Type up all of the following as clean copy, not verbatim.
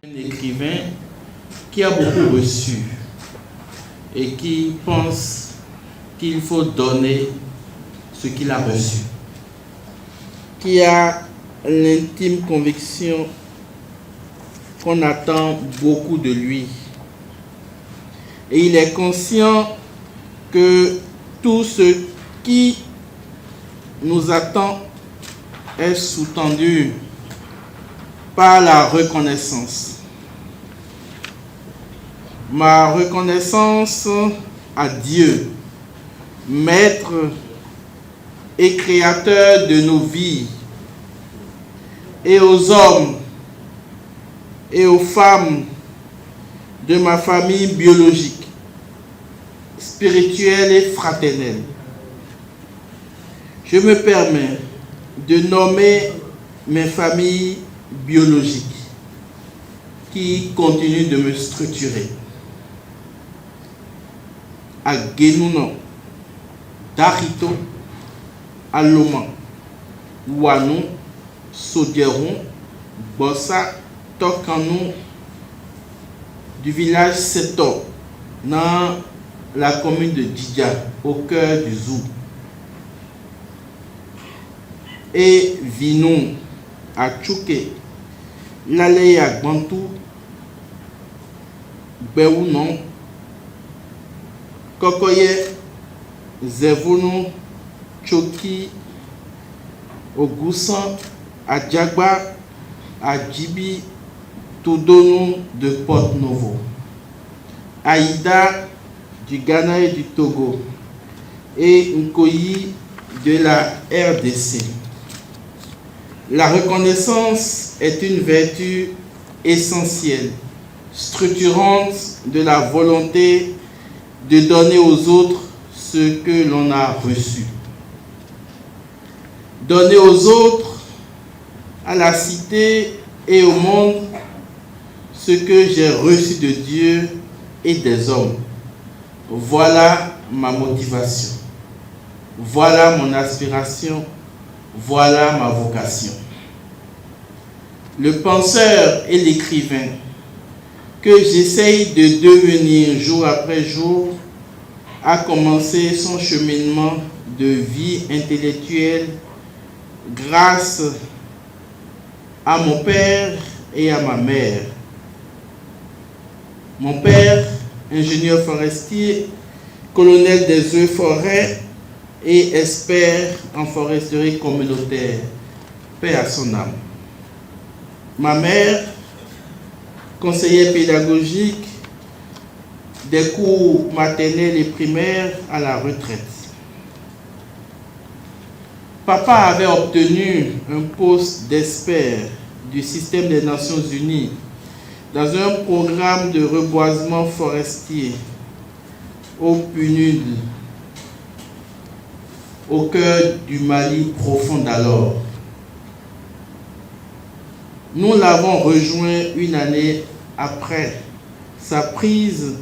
Un écrivain qui a beaucoup reçu et qui pense qu'il faut donner ce qu'il a reçu, qui a l'intime conviction qu'on attend beaucoup de lui. Et il est conscient que tout ce qui nous attend est sous-tendu par la reconnaissance. Ma reconnaissance à Dieu, Maître et Créateur de nos vies, et aux hommes et aux femmes de ma famille biologique, spirituelle et fraternelle. Je me permets de nommer mes familles biologiques qui continuent de me structurer. À Genouno, Darito, Aloma, Ouanou, Sodieron, Bossa, Tokanou, du village Seto, dans la commune de Djidja, au cœur du Zou. Et Vinou, à Tchouké, Laleya Gbantou, Béounon, Kokoye, Zevounou, Tchoki, Ogoussan, à Djagba, à Djibi, Toudonou de Porte-Novo, Aïda du Ghana et du Togo, et Nkoyi de la RDC. La reconnaissance est une vertu essentielle, structurante de la volonté de donner aux autres ce que l'on a reçu. Donner aux autres, à la cité et au monde, ce que j'ai reçu de Dieu et des hommes. Voilà ma motivation. Voilà mon aspiration. Voilà ma vocation. Le penseur et l'écrivain que j'essaye de devenir jour après jour a commencé son cheminement de vie intellectuelle grâce à mon père et à ma mère. Mon père, ingénieur forestier, colonel des eaux forêts et expert en foresterie communautaire, paix à son âme. Ma mère, conseillère pédagogique des cours maternels et primaires à la retraite. Papa avait obtenu un poste d'expert du système des Nations Unies dans un programme de reboisement forestier au PNUD, au cœur du Mali profond d'alors. Nous l'avons rejoint une année après sa prise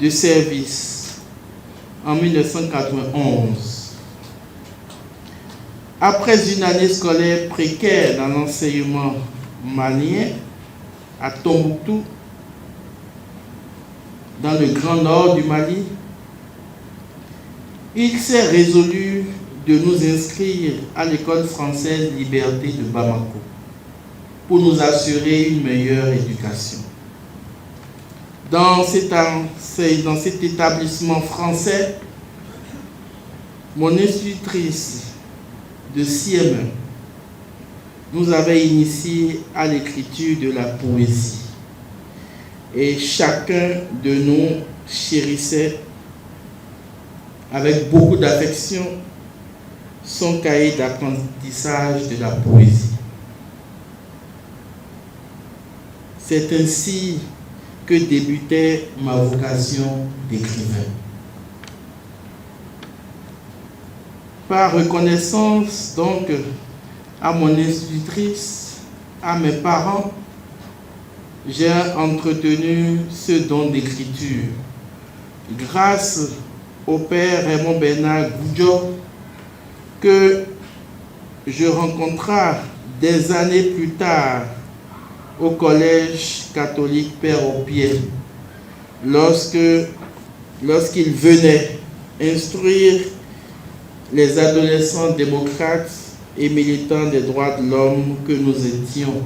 de service en 1991. Après une année scolaire précaire dans l'enseignement malien à Tombouctou, dans le grand nord du Mali, il s'est résolu de nous inscrire à l'école française Liberté de Bamako pour nous assurer une meilleure éducation. Dans cet établissement français, mon institutrice de CM1 nous avait initiés à l'écriture de la poésie. Et chacun de nous chérissait avec beaucoup d'affection son cahier d'apprentissage de la poésie. C'est ainsi que débutait ma vocation d'écrivain. Par reconnaissance donc à mon institutrice, à mes parents, j'ai entretenu ce don d'écriture. Grâce au père Raymond Bernard Goudjo, que je rencontrai des années plus tard au collège catholique Père au Pied lorsqu'il venait instruire les adolescents démocrates et militants des droits de l'homme que nous étions,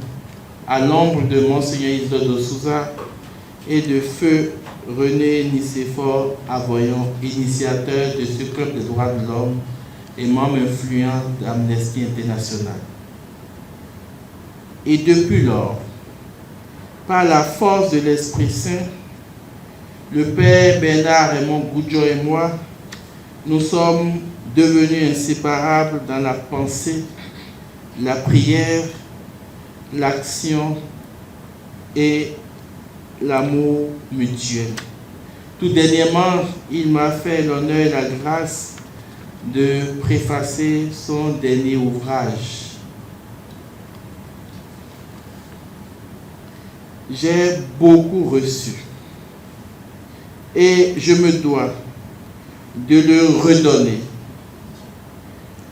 à l'ombre de Monseigneur Isidore de Souza et de Feu René Nicéphore Avoyant, initiateur de ce club des droits de l'homme et membre influent d'Amnesty International. Et depuis lors, par la force de l'Esprit Saint, le Père Bernard Raymond Goudjo et moi, nous sommes devenus inséparables dans la pensée, la prière, l'action et l'amour mutuel. Tout dernièrement, il m'a fait l'honneur et la grâce de préfacer son dernier ouvrage. J'ai beaucoup reçu et je me dois de le redonner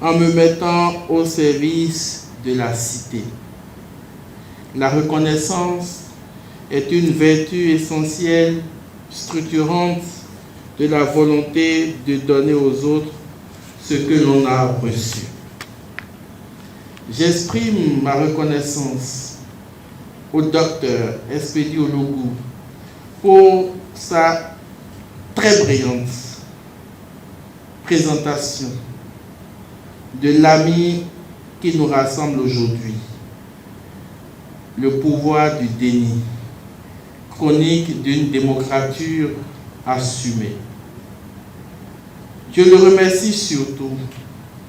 en me mettant au service de la cité. La reconnaissance est une vertu essentielle, structurante de la volonté de donner aux autres ce que l'on a reçu. J'exprime ma reconnaissance au docteur Espédi Ologu pour sa très brillante présentation de l'ami qui nous rassemble aujourd'hui, le pouvoir du déni, chronique d'une démocrature assumée. Je le remercie surtout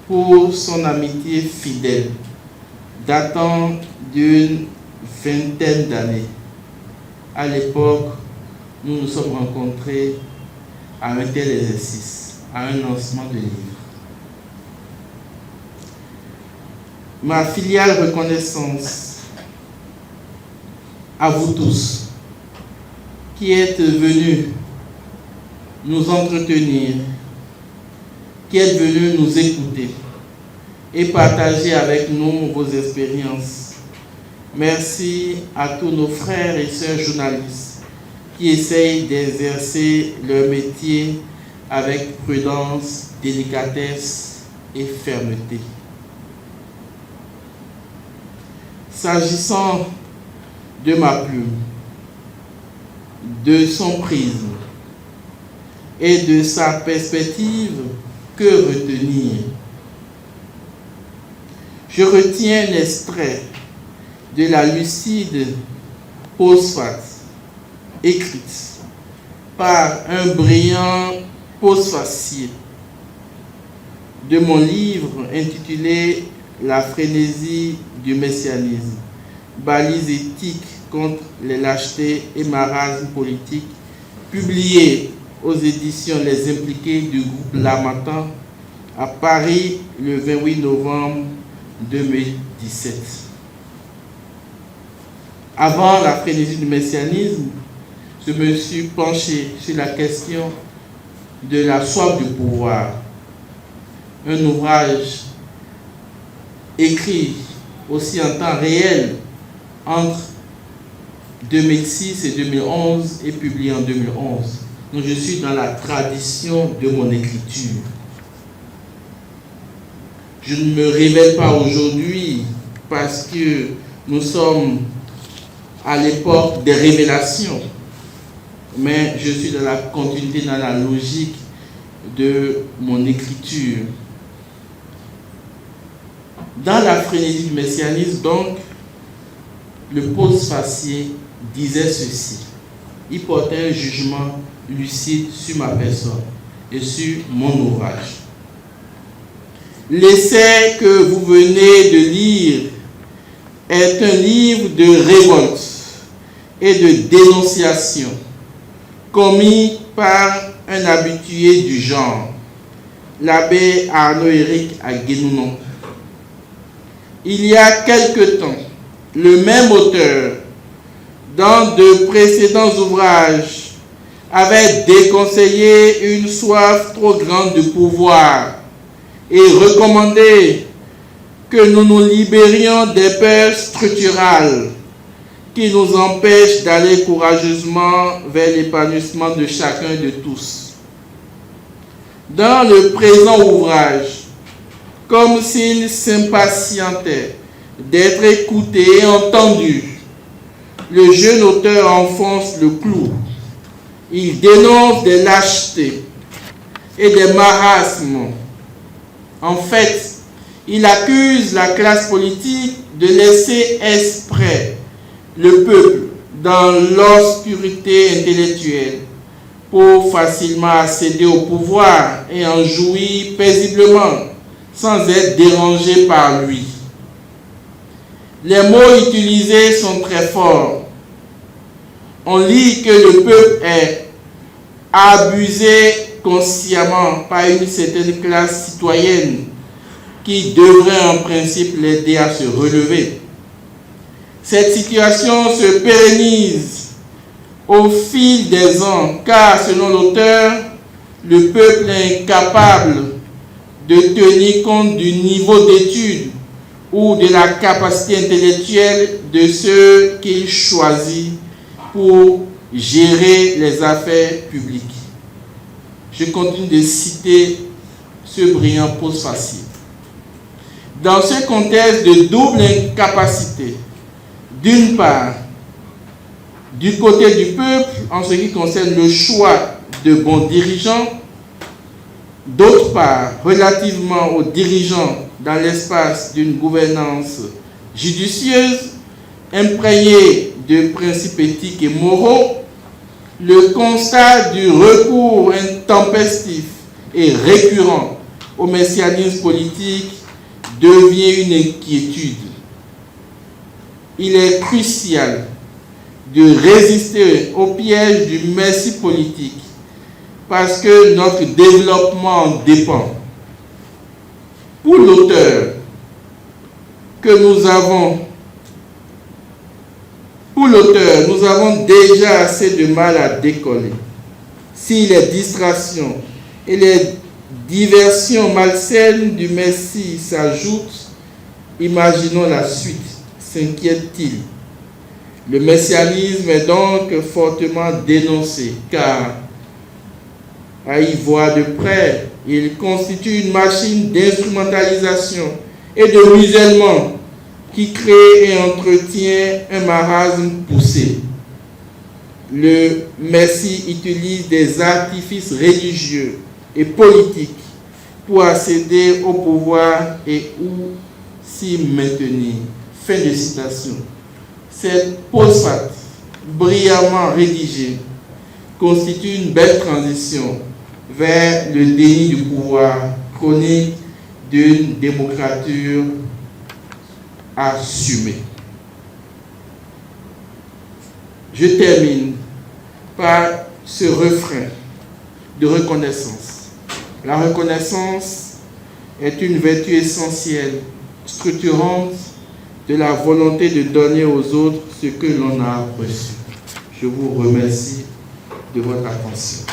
pour son amitié fidèle, datant d'une vingtaine d'années. À l'époque, nous nous sommes rencontrés à un tel exercice, à un lancement de livre. Ma filiale reconnaissance à vous tous qui êtes venus nous entretenir, qui êtes venus nous écouter et partager avec nous vos expériences. Merci à tous nos frères et sœurs journalistes qui essayent d'exercer leur métier avec prudence, délicatesse et fermeté. S'agissant de ma plume, de son prisme et de sa perspective, que retenir? Je retiens l'extrait de la lucide postface écrite par un brillant postfacier de mon livre intitulé « La frénésie du messianisme, balise éthique contre les lâchetés et marasmes politiques », publié aux éditions Les Impliqués du groupe L'Harmattan à Paris le 28 novembre 2017. Avant la frénésie du messianisme, je me suis penché sur la question de la soif du pouvoir. Un ouvrage écrit aussi en temps réel entre 2006 et 2011 et publié en 2011. Donc je suis dans la tradition de mon écriture. Je ne me révèle pas aujourd'hui parce que nous sommes à l'époque des révélations, mais je suis dans la continuité, dans la logique de mon écriture. Dans la frénésie du messianisme, donc, le postfacier disait ceci. Il portait un jugement lucide sur ma personne et sur mon ouvrage. L'essai que vous venez de lire est un livre de révolte et de dénonciation commis par un habitué du genre, l'abbé Arnaud-Éric Aguenounon. Il y a quelque temps, le même auteur, dans de précédents ouvrages, avait déconseillé une soif trop grande de pouvoir et recommandé que nous nous libérions des peurs structurales qui nous empêche d'aller courageusement vers l'épanouissement de chacun et de tous. Dans le présent ouvrage, comme s'il s'impatientait d'être écouté et entendu, le jeune auteur enfonce le clou. Il dénonce des lâchetés et des marasmes. En fait, il accuse la classe politique de laisser exprès le peuple dans l'obscurité intellectuelle pour facilement accéder au pouvoir et en jouir paisiblement sans être dérangé par lui. Les mots utilisés sont très forts. On lit que le peuple est abusé consciemment par une certaine classe citoyenne qui devrait en principe l'aider à se relever. Cette situation se pérennise au fil des ans, car selon l'auteur, le peuple est incapable de tenir compte du niveau d'études ou de la capacité intellectuelle de ceux qu'il choisit pour gérer les affaires publiques. Je continue de citer ce brillant postfacile. Dans ce contexte de double incapacité, d'une part, du côté du peuple, en ce qui concerne le choix de bons dirigeants, d'autre part, relativement aux dirigeants dans l'espace d'une gouvernance judicieuse, imprégnée de principes éthiques et moraux, le constat du recours intempestif et récurrent au messianisme politique devient une inquiétude. Il est crucial de résister au piège du messie politique parce que notre développement en dépend. Pour l'auteur nous avons déjà assez de mal à décoller. Si les distractions et les diversions malsaines du Messie s'ajoutent, imaginons la suite, s'inquiète-t-il. Le messianisme est donc fortement dénoncé, car, à y voir de près, il constitue une machine d'instrumentalisation et de musellement qui crée et entretient un marasme poussé. Le Messie utilise des artifices religieux et politiques pour accéder au pouvoir et ou s'y maintenir. Fin de citation. Cette postface brillamment rédigée constitue une belle transition vers le déni du pouvoir chronique d'une démocrature assumée. Je termine par ce refrain de reconnaissance. La reconnaissance est une vertu essentielle, structurante de la volonté de donner aux autres ce que l'on a reçu. Je vous remercie de votre attention.